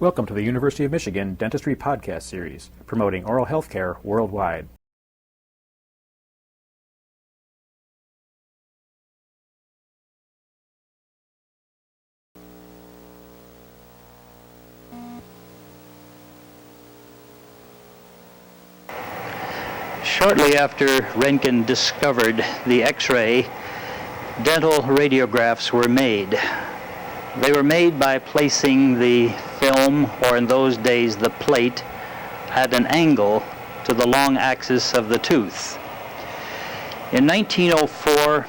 Welcome to the University of Michigan Dentistry Podcast Series, promoting oral health care worldwide. Shortly after Röntgen discovered the X-ray, dental radiographs were made. They were made by placing the film, or in those days the plate, at an angle to the long axis of the tooth. In 1904,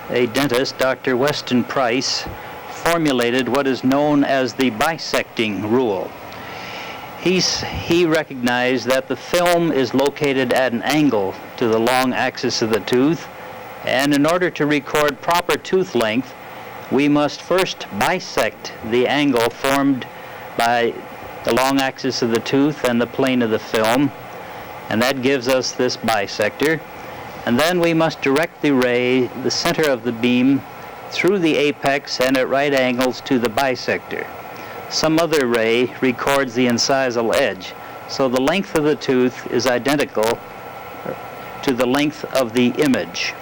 a dentist, Dr. Weston Price, formulated what is known as the bisecting rule. He recognized that the film is located at an angle to the long axis of the tooth, and in order to record proper tooth length, we must first bisect the angle formed by the long axis of the tooth and the plane of the film, and that gives us this bisector. And then we must direct the ray, the center of the beam, through the apex and at right angles to the bisector. Some other ray records the incisal edge, so the length of the tooth is identical to the length of the image.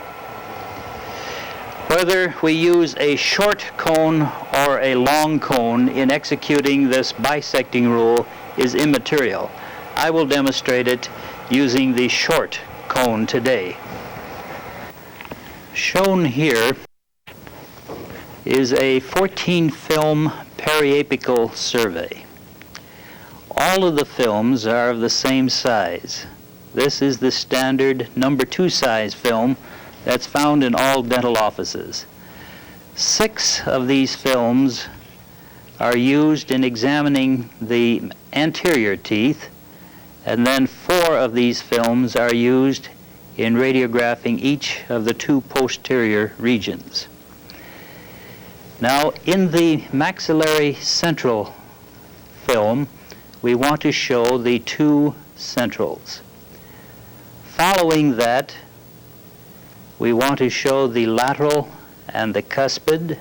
Whether we use a short cone or a long cone in executing this bisecting rule is immaterial. I will demonstrate it using the short cone today. Shown here is a 14-film Periapical Survey. All of the films are of the same size. This is the standard number 2 size film that's found in all dental offices. 6 of these films are used in examining the anterior teeth, and then 4 of these films are used in radiographing each of the 2 posterior regions. Now, in the maxillary central film, we want to show the 2 centrals. Following that, we want to show the lateral and the cuspid.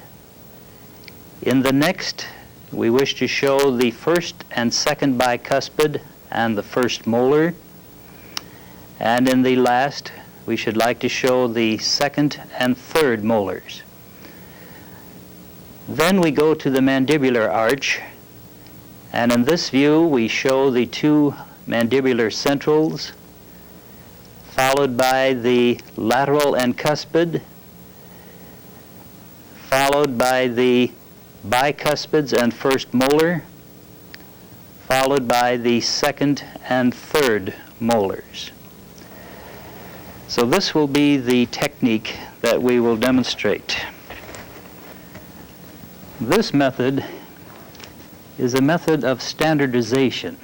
In the next, we wish to show the first and second bicuspid and the first molar. And in the last, we should like to show the second and third molars. Then we go to the mandibular arch, and in this view we show the 2 mandibular centrals, followed by the lateral and cuspid, followed by the bicuspids and first molar, followed by the second and third molars. So this will be the technique that we will demonstrate. This method is a method of standardization.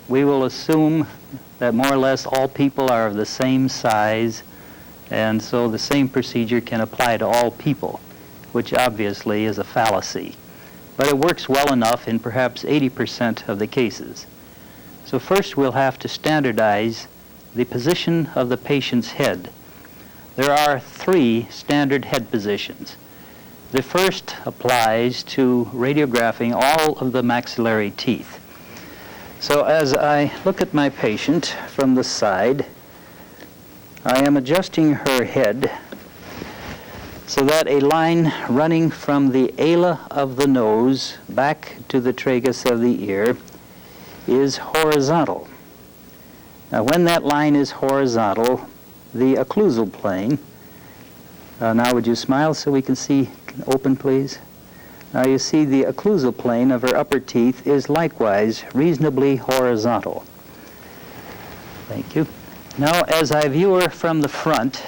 We will assume that more or less all people are of the same size, and so the same procedure can apply to all people, which obviously is a fallacy. But it works well enough in perhaps 80% of the cases. So first we'll have to standardize the position of the patient's head. There are 3 standard head positions. The first applies to radiographing all of the maxillary teeth. So as I look at my patient from the side, I am adjusting her head so that a line running from the ala of the nose back to the tragus of the ear is horizontal. Now when that line is horizontal, the occlusal plane, now would you smile so we can see open, please? Now you see the occlusal plane of her upper teeth is likewise reasonably horizontal. Thank you. Now as I view her from the front,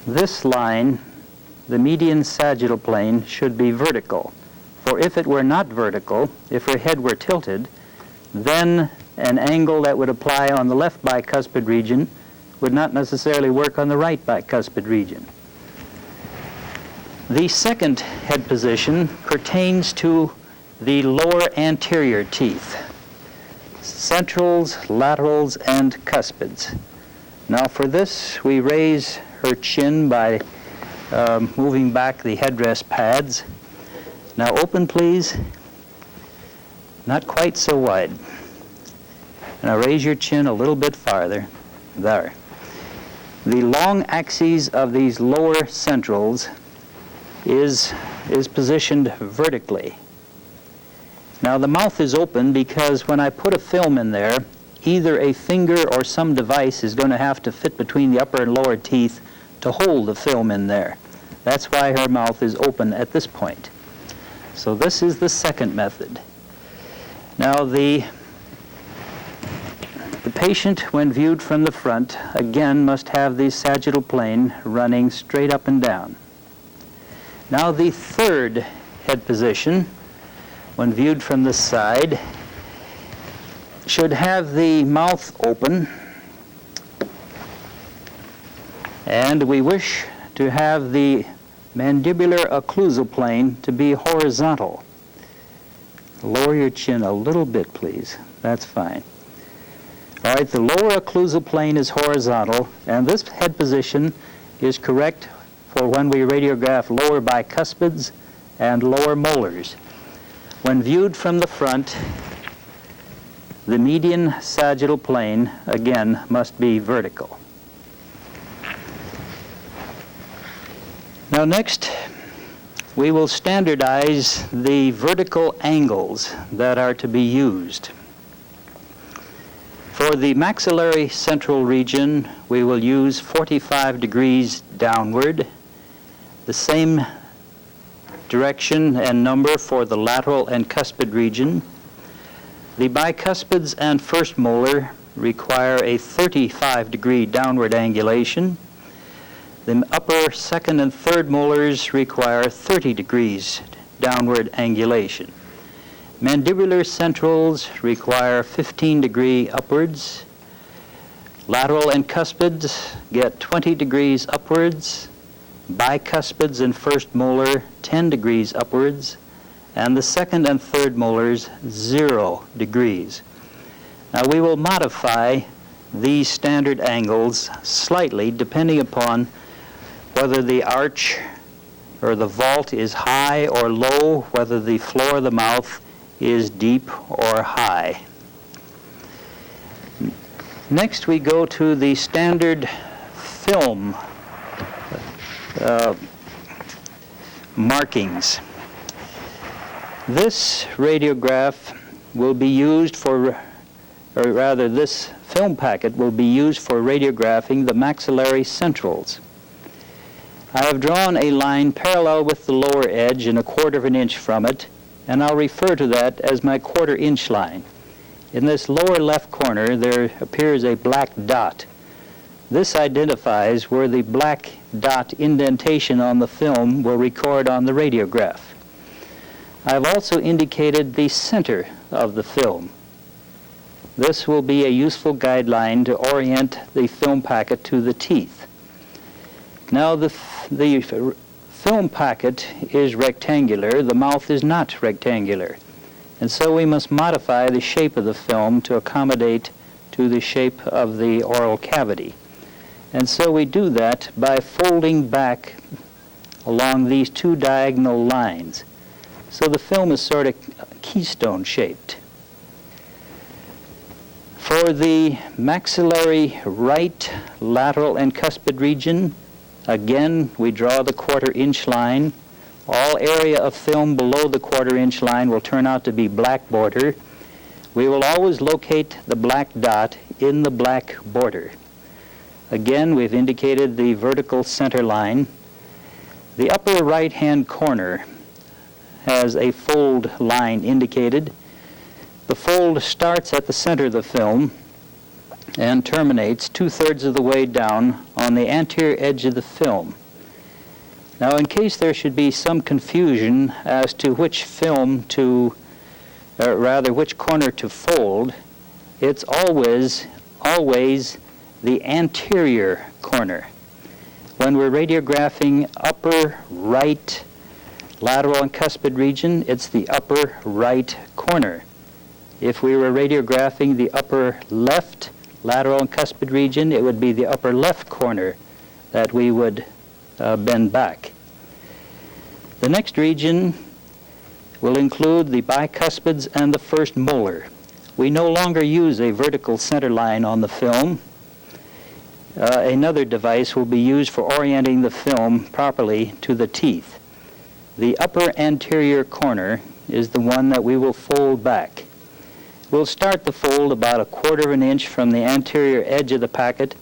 this line, the median sagittal plane, should be vertical. For if it were not vertical, if her head were tilted, then an angle that would apply on the left bicuspid region would not necessarily work on the right bicuspid region. The second head position pertains to the lower anterior teeth, centrals, laterals, and cuspids. Now for this, we raise her chin by moving back the headrest pads. Now open, please. Not quite so wide. Now raise your chin a little bit farther. There. The long axis of these lower centrals is positioned vertically. Now the mouth is open because when I put a film in there, either a finger or some device is going to have to fit between the upper and lower teeth to hold the film in there. That's why her mouth is open at this point. So this is the second method. Now the patient, when viewed from the front, again must have the sagittal plane running straight up and down. Now the third head position, when viewed from the side, should have the mouth open, and we wish to have the mandibular occlusal plane to be horizontal. Lower your chin a little bit, please. That's fine. All right, the lower occlusal plane is horizontal, and this head position is correct for when we radiograph lower bicuspids and lower molars. When viewed from the front, the median sagittal plane, again, must be vertical. Now next, we will standardize the vertical angles that are to be used. For the maxillary central region, we will use 45 degrees downward, the same direction and number for the lateral and cuspid region. The bicuspids and first molar require a 35-degree downward angulation. The upper second and third molars require 30 degrees downward angulation. Mandibular centrals require 15-degree upwards. Lateral and cuspids get 20 degrees upwards. Bicuspids and first molar 10 degrees upwards, and the second and third molars 0 degrees. Now we will modify these standard angles slightly depending upon whether the arch or the vault is high or low, whether the floor of the mouth is deep or high. Next we go to the standard film markings. This radiograph will be used for, or rather this film packet will be used for radiographing the maxillary centrals. I have drawn a line parallel with the lower edge and 1/4 of an inch from it, and I'll refer to that as my 1/4 inch line. In this lower left corner there appears a black dot. This identifies where the black dot indentation on the film will record on the radiograph. I've also indicated the center of the film. This will be a useful guideline to orient the film packet to the teeth. Now the film packet is rectangular, the mouth is not rectangular, and so we must modify the shape of the film to accommodate to the shape of the oral cavity. And so we do that by folding back along these two diagonal lines. So the film is sort of keystone shaped. For the maxillary right, lateral, and cuspid region, again, we draw the 1/4 inch line. All area of film below the 1/4 inch line will turn out to be black border. We will always locate the black dot in the black border. Again, we've indicated the vertical center line. The upper right-hand corner has a fold line indicated. The fold starts at the center of the film and terminates 2/3 of the way down on the anterior edge of the film. Now, in case there should be some confusion as to which film to, or rather which corner to fold, it's always the anterior corner. When we're radiographing upper right, lateral and cuspid region, it's the upper right corner. If we were radiographing the upper left, lateral and cuspid region, it would be the upper left corner that we would bend back. The next region will include the bicuspids and the first molar. We no longer use a vertical center line on the film. Another device will be used for orienting the film properly to the teeth. The upper anterior corner is the one that we will fold back. We'll start the fold about 1/4 of an inch from the anterior edge of the packet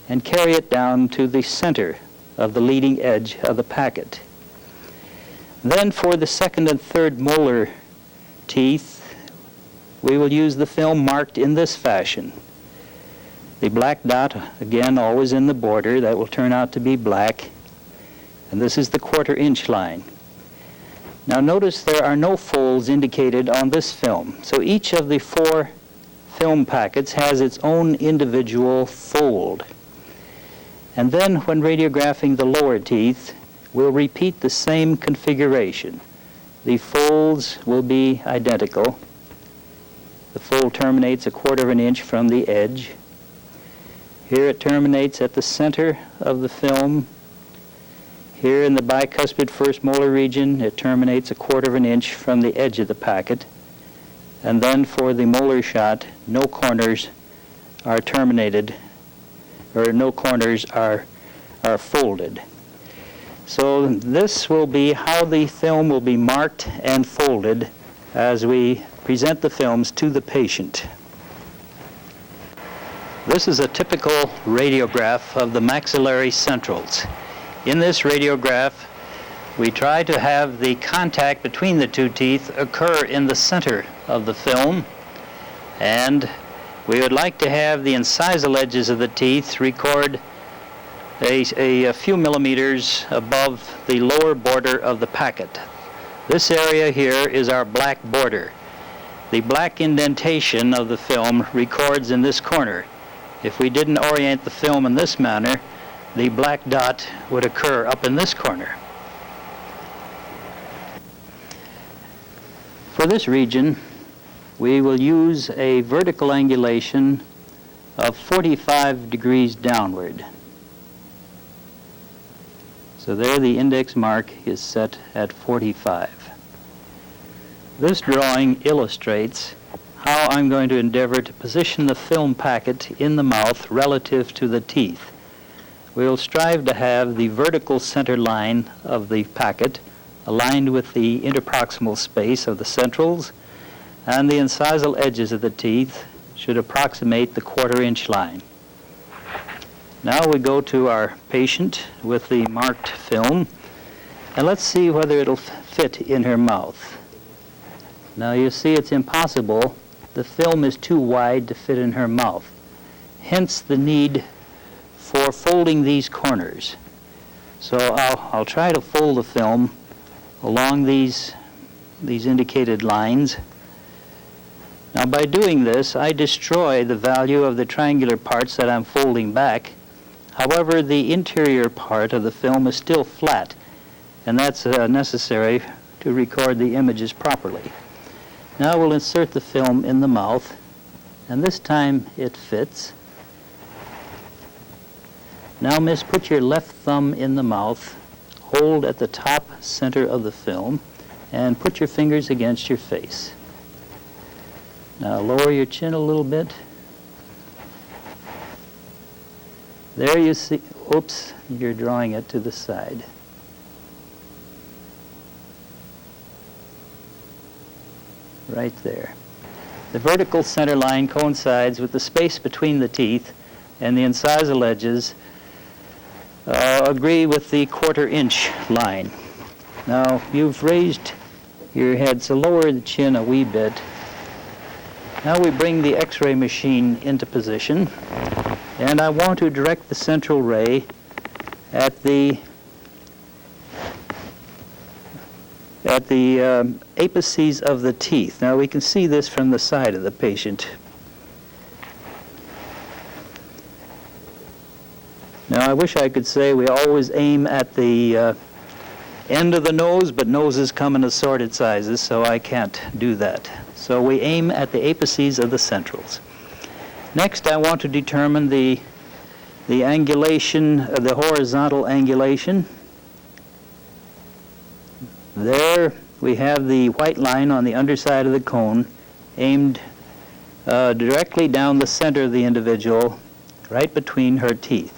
and carry it down to the center of the leading edge of the packet. Then for the second and third molar teeth, we will use the film marked in this fashion. The black dot, again, always in the border, that will turn out to be black. And this is the 1/4 inch line. Now notice there are no folds indicated on this film. So each of the 4 film packets has its own individual fold. And then when radiographing the lower teeth, we'll repeat the same configuration. The folds will be identical. The fold terminates 1/4 of an inch from the edge. Here it terminates at the center of the film. Here in the bicuspid first molar region, it terminates 1/4 of an inch from the edge of the packet. And then for the molar shot, no corners are terminated, or no corners are folded. So this will be how the film will be marked and folded as we present the films to the patient. This is a typical radiograph of the maxillary centrals. In this radiograph, we try to have the contact between the 2 teeth occur in the center of the film, and we would like to have the incisal edges of the teeth record a few millimeters above the lower border of the packet. This area here is our black border. The black indentation of the film records in this corner. If we didn't orient the film in this manner, the black dot would occur up in this corner. For this region, we will use a vertical angulation of 45 degrees downward. So there the index mark is set at 45. This drawing illustrates how I'm going to endeavor to position the film packet in the mouth relative to the teeth. We'll strive to have the vertical center line of the packet aligned with the interproximal space of the centrals, and the incisal edges of the teeth should approximate the 1/4 inch line. Now we go to our patient with the marked film, and let's see whether it'll fit in her mouth. Now you see it's impossible. The film is too wide to fit in her mouth. Hence the need for folding these corners. So I'll try to fold the film along these indicated lines. Now by doing this, I destroy the value of the triangular parts that I'm folding back. However, the interior part of the film is still flat, and that's necessary to record the images properly. Now we'll insert the film in the mouth, and this time it fits. Now, miss, put your left thumb in the mouth, hold at the top center of the film, and put your fingers against your face. Now lower your chin a little bit. There you see, oops, you're drawing it to the side. Right there. The vertical center line coincides with the space between the teeth, and the incisal edges agree with the 1/4 inch line. Now you've raised your head, so lower the chin a wee bit. Now we bring the X-ray machine into position, and I want to direct the central ray at the apices of the teeth. Now we can see this from the side of the patient. Now I wish I could say we always aim at the end of the nose, but noses come in assorted sizes, so I can't do that. So we aim at the apices of the centrals. Next, I want to determine the angulation, the horizontal angulation. There, we have the white line on the underside of the cone aimed directly down the center of the individual, right between her teeth.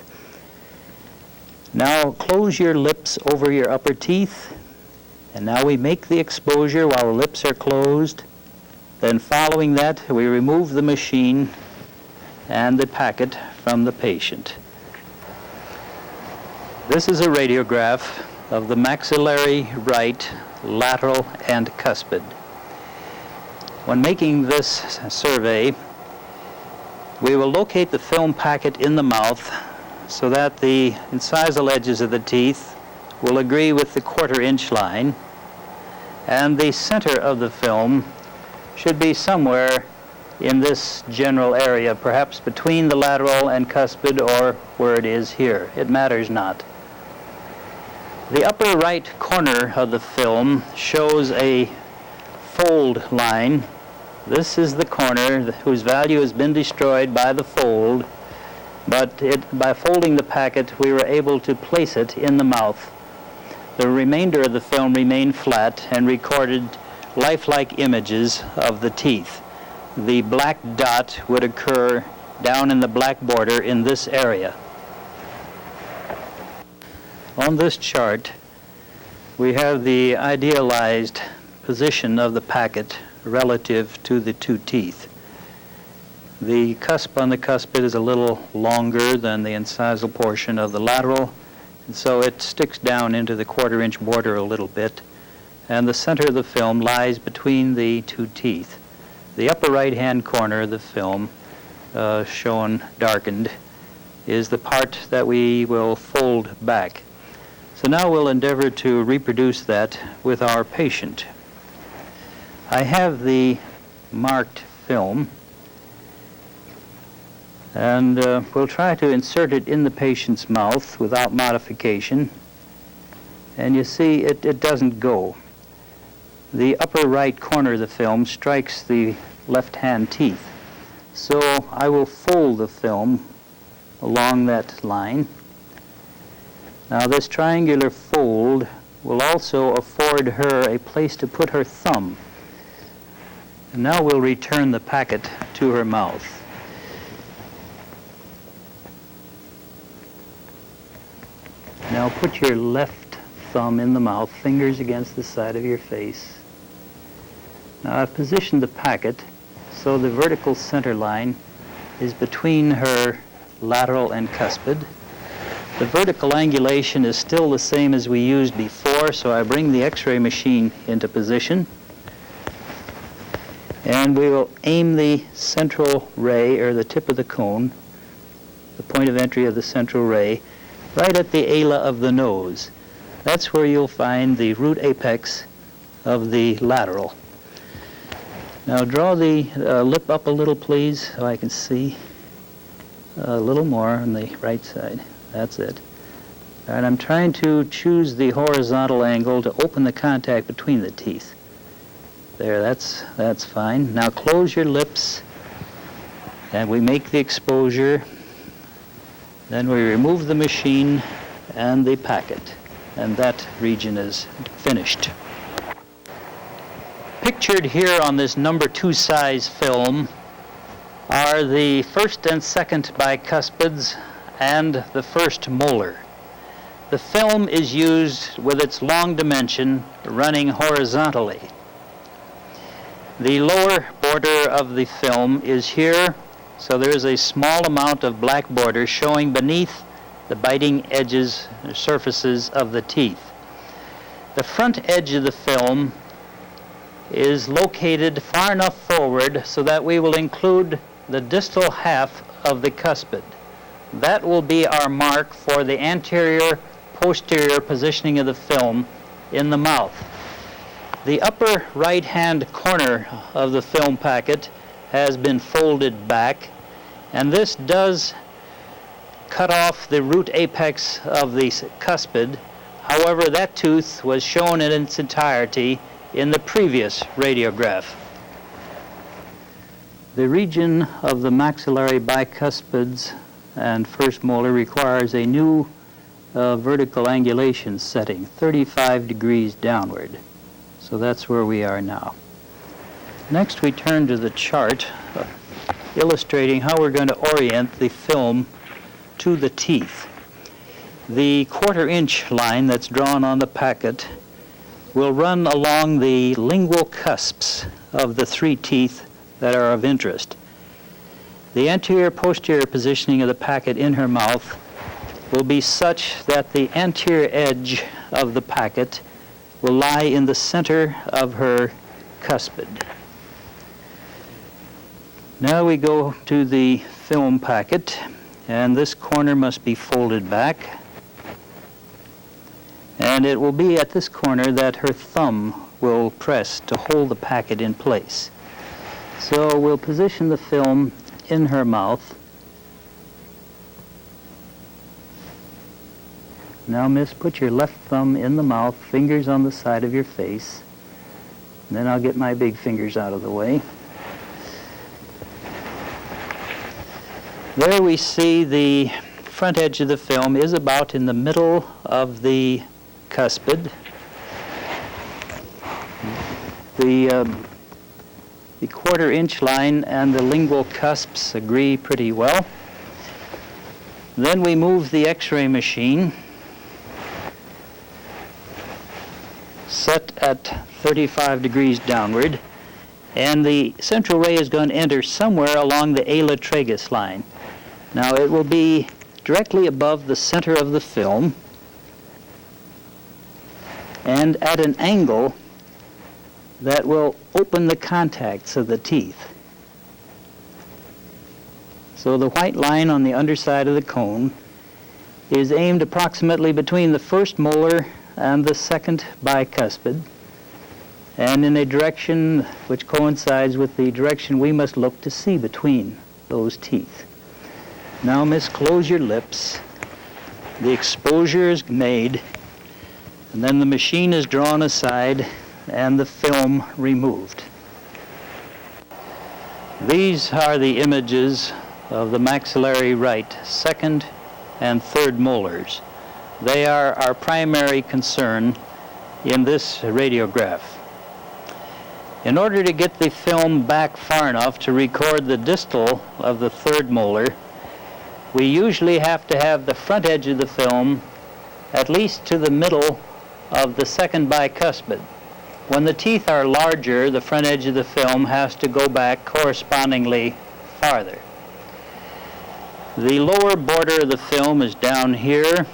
Now close your lips over your upper teeth, and now we make the exposure while the lips are closed. Then following that, we remove the machine and the packet from the patient. This is a radiograph of the maxillary right, lateral, and cuspid. When making this survey, we will locate the film packet in the mouth so that the incisal edges of the teeth will agree with the 1/4 inch line, and the center of the film should be somewhere in this general area, perhaps between the lateral and cuspid, or where it is here. It matters not. The upper right corner of the film shows a fold line. This is the corner whose value has been destroyed by the fold, but by folding the packet, we were able to place it in the mouth. The remainder of the film remained flat and recorded lifelike images of the teeth. The black dot would occur down in the black border in this area. On this chart, we have the idealized position of the packet relative to the two teeth. The cusp on the cuspid is a little longer than the incisal portion of the lateral, and so it sticks down into the 1/4 inch border a little bit, and the center of the film lies between the two teeth. The upper right-hand corner of the film, shown darkened, is the part that we will fold back. So now we'll endeavor to reproduce that with our patient. I have the marked film, and we'll try to insert it in the patient's mouth without modification. And you see it doesn't go. The upper right corner of the film strikes the left-hand teeth. So I will fold the film along that line. Now this triangular fold will also afford her a place to put her thumb. And now we'll return the packet to her mouth. Now put your left thumb in the mouth, fingers against the side of your face. Now I've positioned the packet so the vertical center line is between her lateral and cuspid. The vertical angulation is still the same as we used before, so I bring the X-ray machine into position. And we will aim the central ray, or the tip of the cone, the point of entry of the central ray, right at the ala of the nose. That's where you'll find the root apex of the lateral. Now draw the lip up a little, please, so I can see. A little more on the right side. That's it. All right, I'm trying to choose the horizontal angle to open the contact between the teeth. There, that's fine. Now close your lips, and we make the exposure. Then we remove the machine and the packet, and that region is finished. Pictured here on this number 2 size film are the first and second bicuspids and the first molar. The film is used with its long dimension running horizontally. The lower border of the film is here, so there is a small amount of black border showing beneath the biting edges or surfaces of the teeth. The front edge of the film is located far enough forward so that we will include the distal half of the cuspid. That will be our mark for the anterior-posterior positioning of the film in the mouth. The upper right-hand corner of the film packet has been folded back, and this does cut off the root apex of the cuspid. However, that tooth was shown in its entirety in the previous radiograph. The region of the maxillary bicuspids and first molar requires a new vertical angulation setting, 35 degrees downward. So that's where we are now. Next we turn to the chart illustrating how we're going to orient the film to the teeth. The 1/4 inch line that's drawn on the packet will run along the lingual cusps of the 3 teeth that are of interest. The anterior-posterior positioning of the packet in her mouth will be such that the anterior edge of the packet will lie in the center of her cuspid. Now we go to the film packet, and this corner must be folded back. And it will be at this corner that her thumb will press to hold the packet in place. So we'll position the film in her mouth. Now, miss, put your left thumb in the mouth, fingers on the side of your face. And then I'll get my big fingers out of the way. There we see the front edge of the film is about in the middle of the cuspid. The 1/4 inch line and the lingual cusps agree pretty well. Then we move the X-ray machine, set at 35 degrees downward, and the central ray is going to enter somewhere along the ala tragus line. Now it will be directly above the center of the film and at an angle that will open the contacts of the teeth. So the white line on the underside of the cone is aimed approximately between the first molar and the second bicuspid, and in a direction which coincides with the direction we must look to see between those teeth. Now, miss, close your lips. The exposure is made, and then the machine is drawn aside and the film removed. These are the images of the maxillary right, second and third molars. They are our primary concern in this radiograph. In order to get the film back far enough to record the distal of the third molar, we usually have to have the front edge of the film at least to the middle of the second bicuspid. When the teeth are larger, the front edge of the film has to go back correspondingly farther. The lower border of the film is down here.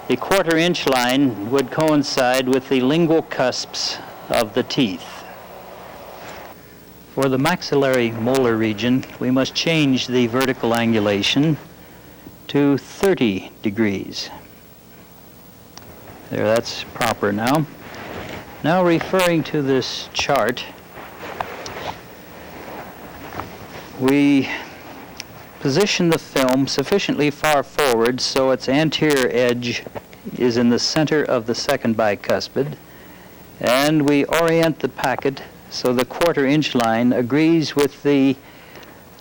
The 1/4 inch line would coincide with the lingual cusps of the teeth. For the maxillary molar region, we must change the vertical angulation to 30 degrees. There, that's proper now. Now, referring to this chart, we position the film sufficiently far forward so its anterior edge is in the center of the second bicuspid, and we orient the packet so the 1/4 inch line agrees with the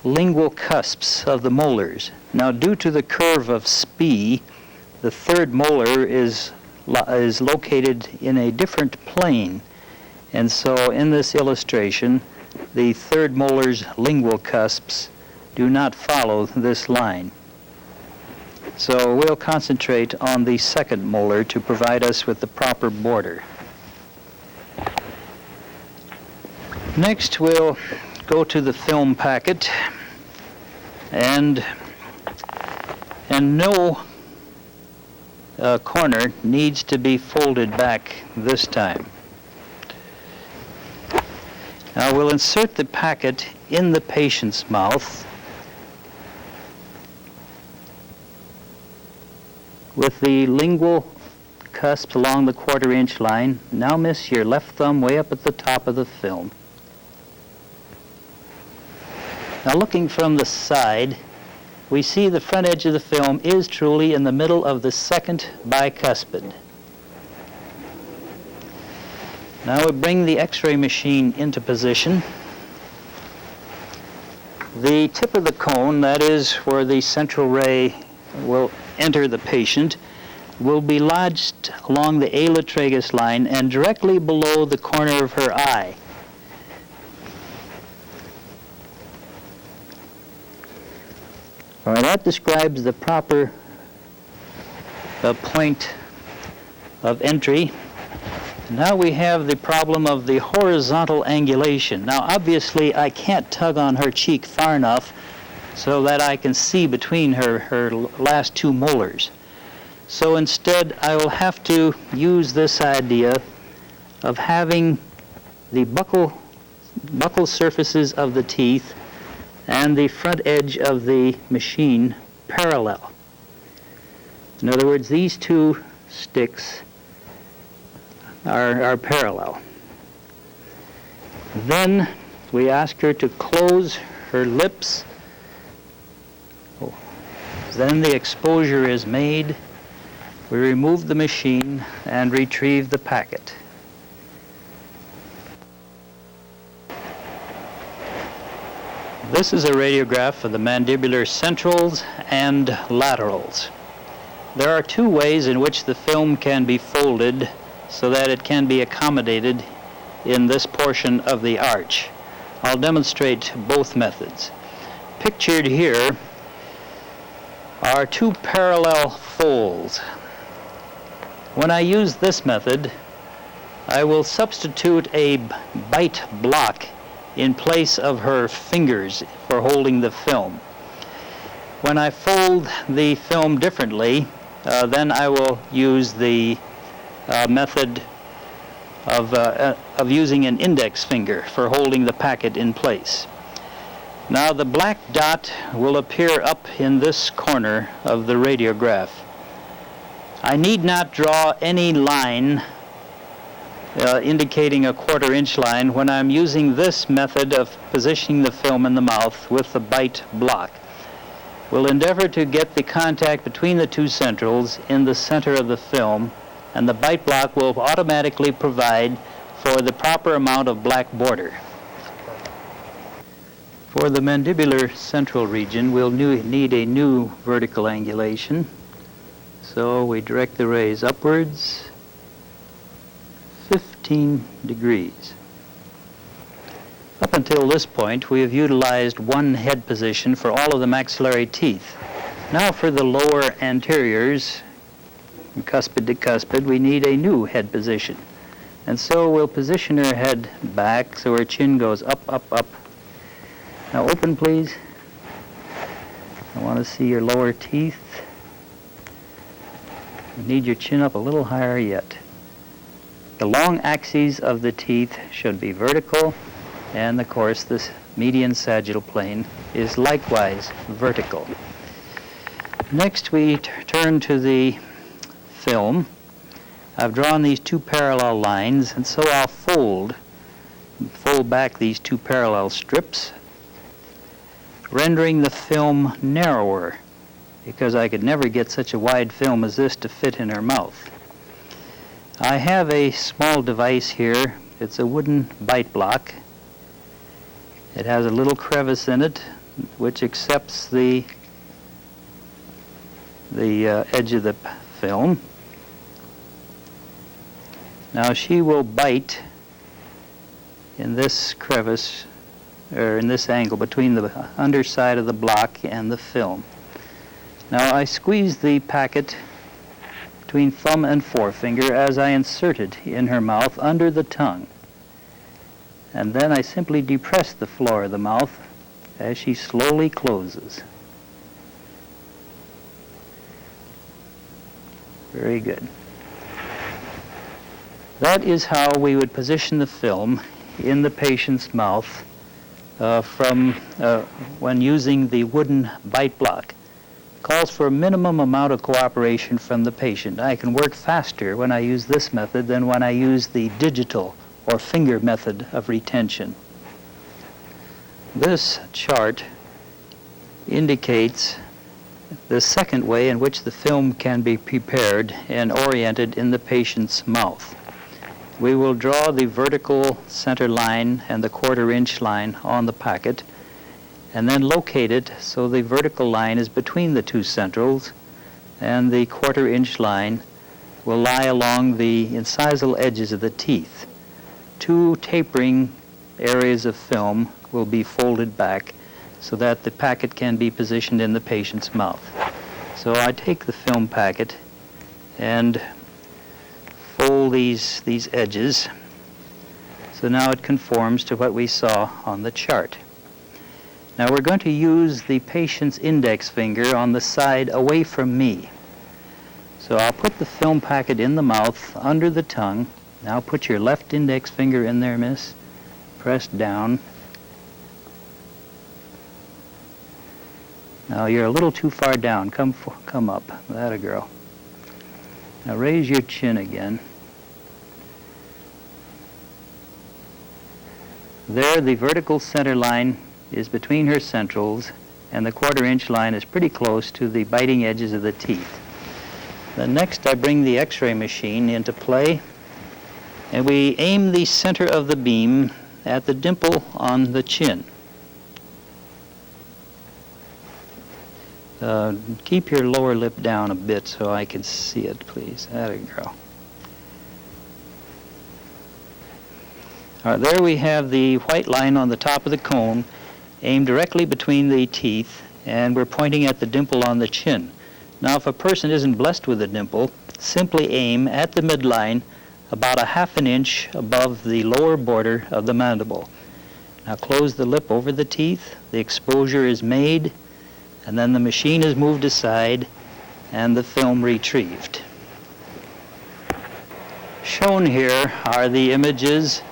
lingual cusps of the molars. Now, due to the curve of Spee, the third molar is located in a different plane, and so in this illustration the third molar's lingual cusps do not follow this line. So we'll concentrate on the second molar to provide us with the proper border. Next we'll go to the film packet, and no corner needs to be folded back this time. Now we'll insert the packet in the patient's mouth with the lingual cusp along the 1/4 inch line. Now, miss, your left thumb way up at the top of the film. Now, looking from the side, we see the front edge of the film is truly in the middle of the second bicuspid. Now we bring the X-ray machine into position. The tip of the cone, that is where the central ray will enter the patient, will be lodged along the alatragus line and directly below the corner of her eye. All right, that describes the proper point of entry. Now we have the problem of the horizontal angulation. Now obviously I can't tug on her cheek far enough so that I can see between her last two molars. So instead I will have to use this idea of having the buccal surfaces of the teeth and the front edge of the machine parallel. In other words, these two sticks are parallel. Then we ask her to close her lips. Then the exposure is made. We remove the machine and retrieve the packet. This is a radiograph of the mandibular centrals and laterals. There are two ways in which the film can be folded so that it can be accommodated in this portion of the arch. I'll demonstrate both methods. Pictured here are two parallel folds. When I use this method, I will substitute a bite block in place of her fingers for holding the film. When I fold the film differently, then I will use the method of using an index finger for holding the packet in place. Now the black dot will appear up in this corner of the radiograph. I need not draw any line indicating a 1/4 inch line when I'm using this method of positioning the film in the mouth with the bite block. We'll endeavor to get the contact between the two centrals in the center of the film, and the bite block will automatically provide for the proper amount of black border. For the mandibular central region, we'll need a new vertical angulation. So we direct the rays upwards 15 degrees. Up until this point, we have utilized one head position for all of the maxillary teeth. Now for the lower anteriors, from cuspid to cuspid, we need a new head position. And so we'll position her head back so her chin goes up, up, up. Now open, please. I want to see your lower teeth. You need your chin up a little higher yet. The long axes of the teeth should be vertical, and of course this median sagittal plane is likewise vertical. Next we turn to the film. I've drawn these two parallel lines, and so I'll fold back these two parallel strips, rendering the film narrower, because I could never get such a wide film as this to fit in her mouth. I have a small device here. It's a wooden bite block. It has a little crevice in it which accepts the edge of the film. Now she will bite in this crevice, or in this angle between the underside of the block and the film. Now I squeeze the packet between thumb and forefinger as I insert it in her mouth under the tongue. And then I simply depress the floor of the mouth as she slowly closes. Very good. That is how we would position the film in the patient's mouth when using the wooden bite block. Calls for a minimum amount of cooperation from the patient. I can work faster when I use this method than when I use the digital or finger method of retention. This chart indicates the second way in which the film can be prepared and oriented in the patient's mouth. We will draw the vertical center line and the 1/4 inch line on the packet, and then locate it so the vertical line is between the two centrals, and the 1/4 inch line will lie along the incisal edges of the teeth. 2 tapering areas of film will be folded back so that the packet can be positioned in the patient's mouth. So I take the film packet and fold these edges. So now it conforms to what we saw on the chart. Now we're going to use the patient's index finger on the side away from me. So I'll put the film packet in the mouth under the tongue. Now put your left index finger in there, miss. Press down. Now you're a little too far down. Come up. That a girl. Now raise your chin again. There, the vertical center line is between her centrals, and the 1/4 inch line is pretty close to the biting edges of the teeth. Then next I bring the X-ray machine into play, and we aim the center of the beam at the dimple on the chin. Keep your lower lip down a bit so I can see it, please. There we go. All right, there we have the white line on the top of the cone aimed directly between the teeth, and we're pointing at the dimple on the chin. Now, if a person isn't blessed with a dimple, simply aim at the midline about 1/2 inch above the lower border of the mandible. Now close the lip over the teeth, the exposure is made, and then the machine is moved aside and the film retrieved. Shown here are the images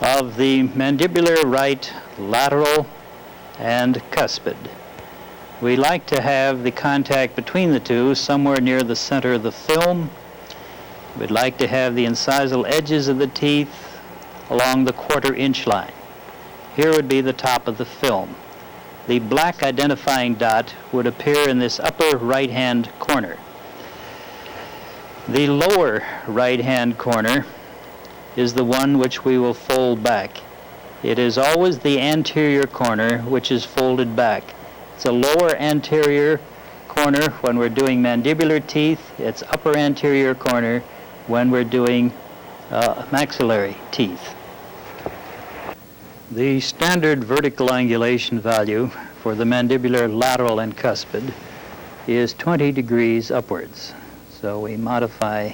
of the mandibular right lateral and cuspid. We like to have the contact between the two somewhere near the center of the film. We'd like to have the incisal edges of the teeth along the 1/4 inch line. Here would be the top of the film. The black identifying dot would appear in this upper right-hand corner. The lower right-hand corner is the one which we will fold back. It is always the anterior corner which is folded back. It's a lower anterior corner when we're doing mandibular teeth. It's upper anterior corner when we're doing maxillary teeth. The standard vertical angulation value for the mandibular lateral and cuspid is 20 degrees upwards. So we modify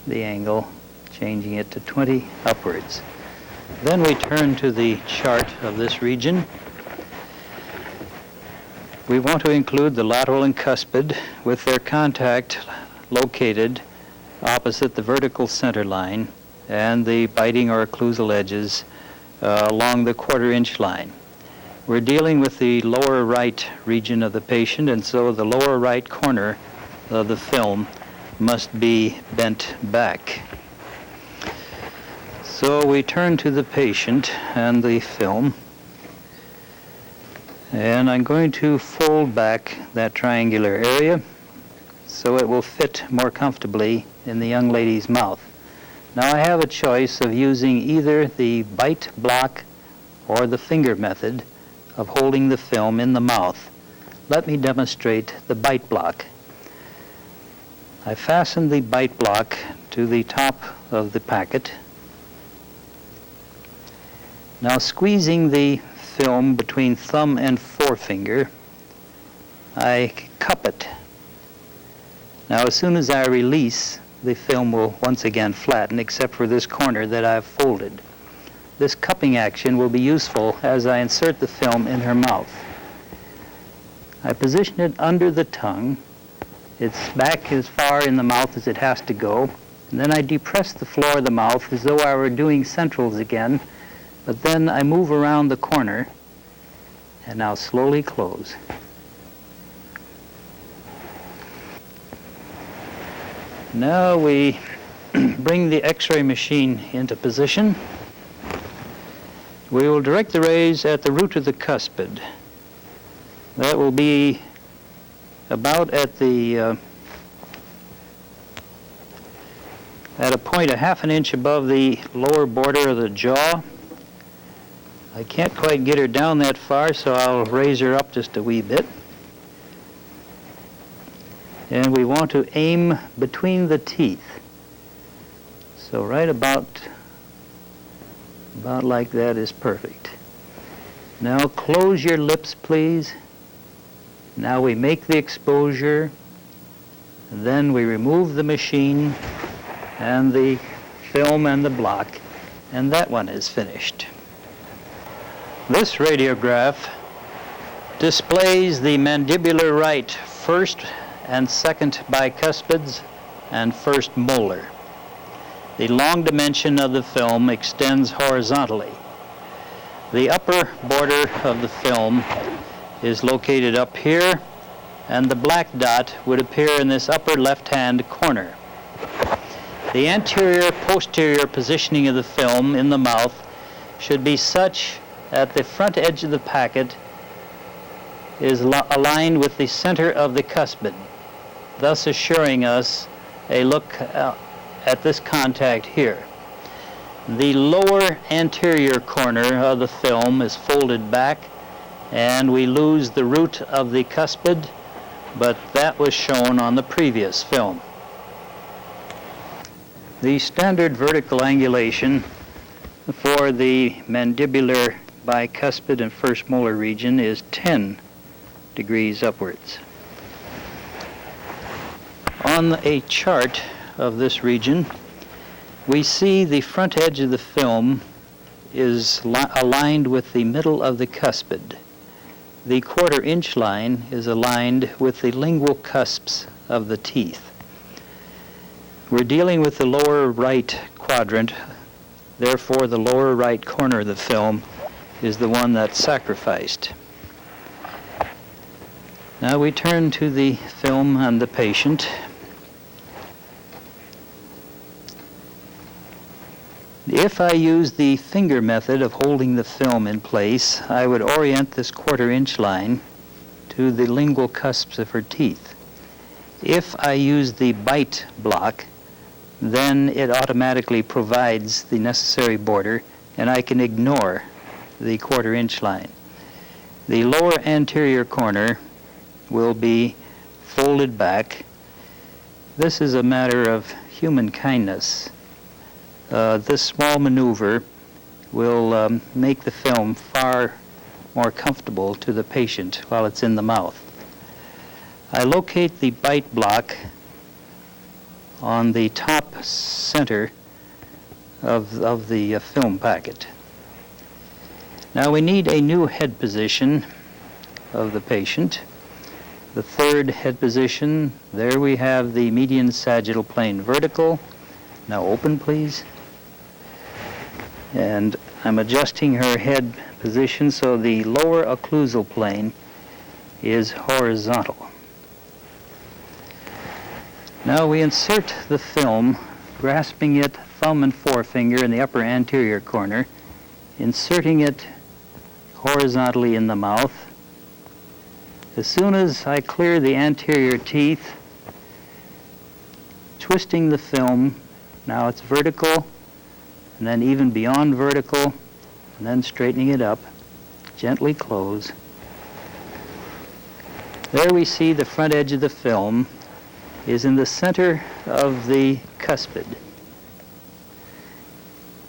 the angle, changing it to 20 upwards. Then we turn to the chart of this region. We want to include the lateral and cuspid with their contact located opposite the vertical center line and the biting or occlusal edges along the 1/4 inch line. We're dealing with the lower right region of the patient, and so the lower right corner of the film must be bent back. So we turn to the patient and the film, and I'm going to fold back that triangular area so it will fit more comfortably in the young lady's mouth. Now I have a choice of using either the bite block or the finger method of holding the film in the mouth. Let me demonstrate the bite block. I fasten the bite block to the top of the packet. Now squeezing the film between thumb and forefinger, I cup it. Now as soon as I release, the film will once again flatten, except for this corner that I've folded. This cupping action will be useful as I insert the film in her mouth. I position it under the tongue. It's back as far in the mouth as it has to go. And then I depress the floor of the mouth as though I were doing centrals again. But then I move around the corner and now slowly close. Now we bring the X-ray machine into position. We will direct the rays at the root of the cuspid. That will be about at a point 1/2 inch above the lower border of the jaw. I can't quite get her down that far, so I'll raise her up just a wee bit. And we want to aim between the teeth. So right about like that is perfect. Now close your lips, please. Now we make the exposure, then we remove the machine and the film and the block, and that one is finished. This radiograph displays the mandibular right first and second bicuspids and first molar. The long dimension of the film extends horizontally. The upper border of the film is located up here, and the black dot would appear in this upper left-hand corner. The anterior-posterior positioning of the film in the mouth should be such that the front edge of the packet is aligned with the center of the cuspid, thus assuring us a look at this contact here. The lower anterior corner of the film is folded back, and we lose the root of the cuspid, but that was shown on the previous film. The standard vertical angulation for the mandibular bicuspid and first molar region is 10 degrees upwards. On a chart of this region, we see the front edge of the film is aligned with the middle of the cuspid. The quarter-inch line is aligned with the lingual cusps of the teeth. We're dealing with the lower right quadrant, therefore the lower right corner of the film is the one that's sacrificed. Now we turn to the film and the patient. If I use the finger method of holding the film in place, I would orient this quarter-inch line to the lingual cusps of her teeth. If I use the bite block, then it automatically provides the necessary border, and I can ignore the quarter-inch line. The lower anterior corner will be folded back. This is a matter of human kindness. This small maneuver will make the film far more comfortable to the patient while it's in the mouth. I locate the bite block on the top center of the film packet. Now we need a new head position of the patient. The third head position, there we have the median sagittal plane vertical. Now open, please. And I'm adjusting her head position so the lower occlusal plane is horizontal. Now we insert the film, grasping it thumb and forefinger in the upper anterior corner, inserting it horizontally in the mouth. As soon as I clear the anterior teeth, twisting the film, now it's vertical, and then even beyond vertical, and then straightening it up, gently close. There we see the front edge of the film is in the center of the cuspid.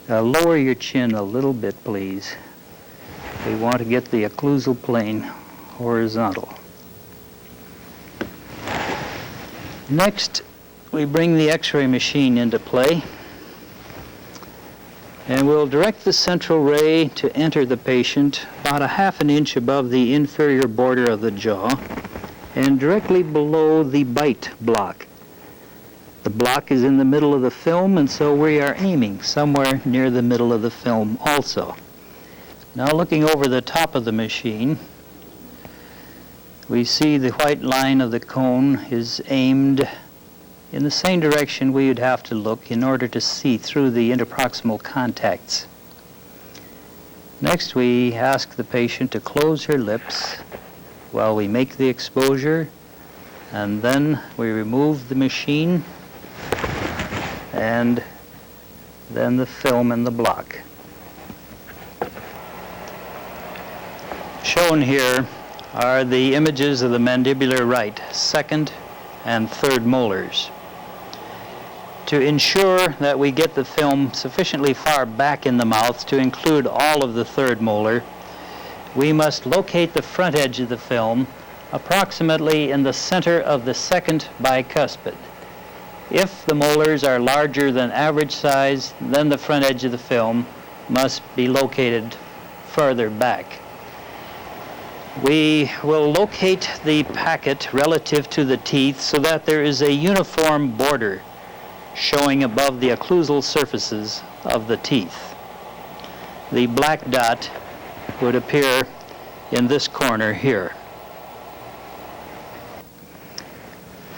Lower your chin a little bit, please. We want to get the occlusal plane horizontal. Next, we bring the X-ray machine into play, and we'll direct the central ray to enter the patient about a half an inch above the inferior border of the jaw and directly below the bite block. The block is in the middle of the film, and so we are aiming somewhere near the middle of the film also. Now looking over the top of the machine, we see the white line of the cone is aimed in the same direction we would have to look in order to see through the interproximal contacts. Next, we ask the patient to close her lips while we make the exposure, and then we remove the machine and then the film and the block. Shown here are the images of the mandibular right, second and third molars. To ensure that we get the film sufficiently far back in the mouth to include all of the third molar, we must locate the front edge of the film approximately in the center of the second bicuspid. If the molars are larger than average size, then the front edge of the film must be located further back. We will locate the packet relative to the teeth so that there is a uniform border showing above the occlusal surfaces of the teeth. The black dot would appear in this corner here.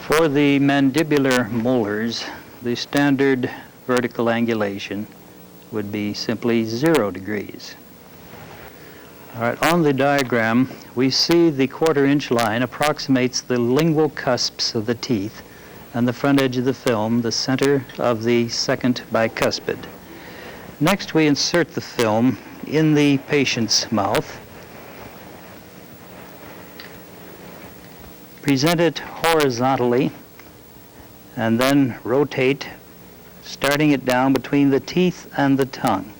For the mandibular molars, the standard vertical angulation would be simply 0 degrees. All right, on the diagram, we see the quarter-inch line approximates the lingual cusps of the teeth and the front edge of the film, the center of the second bicuspid. Next, we insert the film in the patient's mouth, present it horizontally, and then rotate, starting it down between the teeth and the tongue.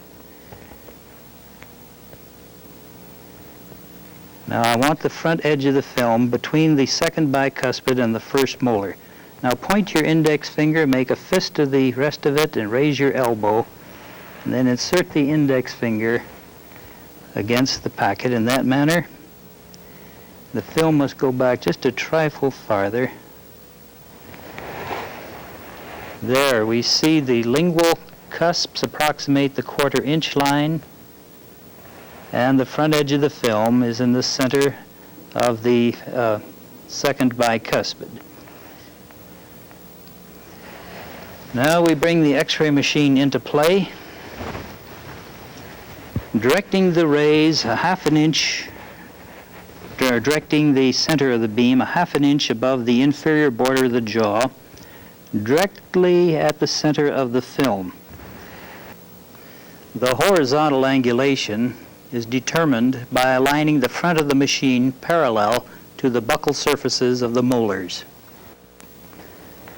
Now I want the front edge of the film between the second bicuspid and the first molar. Now point your index finger, make a fist of the rest of it, and raise your elbow, and then insert the index finger against the packet in that manner. The film must go back just a trifle farther. There, we see the lingual cusps approximate the quarter-inch line, and the front edge of the film is in the center of the second bicuspid. Now we bring the X-ray machine into play, directing the rays a half an inch, directing the center of the beam a half an inch above the inferior border of the jaw, directly at the center of the film. The horizontal angulation is determined by aligning the front of the machine parallel to the buccal surfaces of the molars.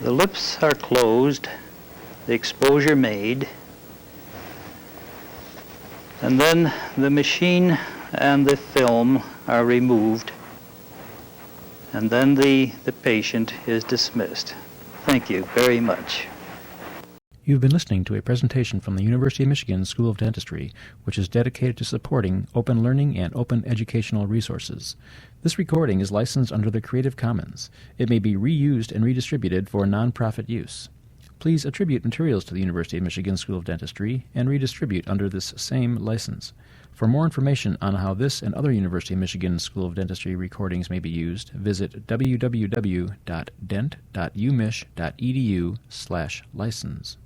The lips are closed, the exposure made, and then the machine and the film are removed, and then the patient is dismissed. Thank you very much. You've been listening to a presentation from the University of Michigan School of Dentistry, which is dedicated to supporting open learning and open educational resources. This recording is licensed under the Creative Commons. It may be reused and redistributed for nonprofit use. Please attribute materials to the University of Michigan School of Dentistry and redistribute under this same license. For more information on how this and other University of Michigan School of Dentistry recordings may be used, visit www.dent.umich.edu/license.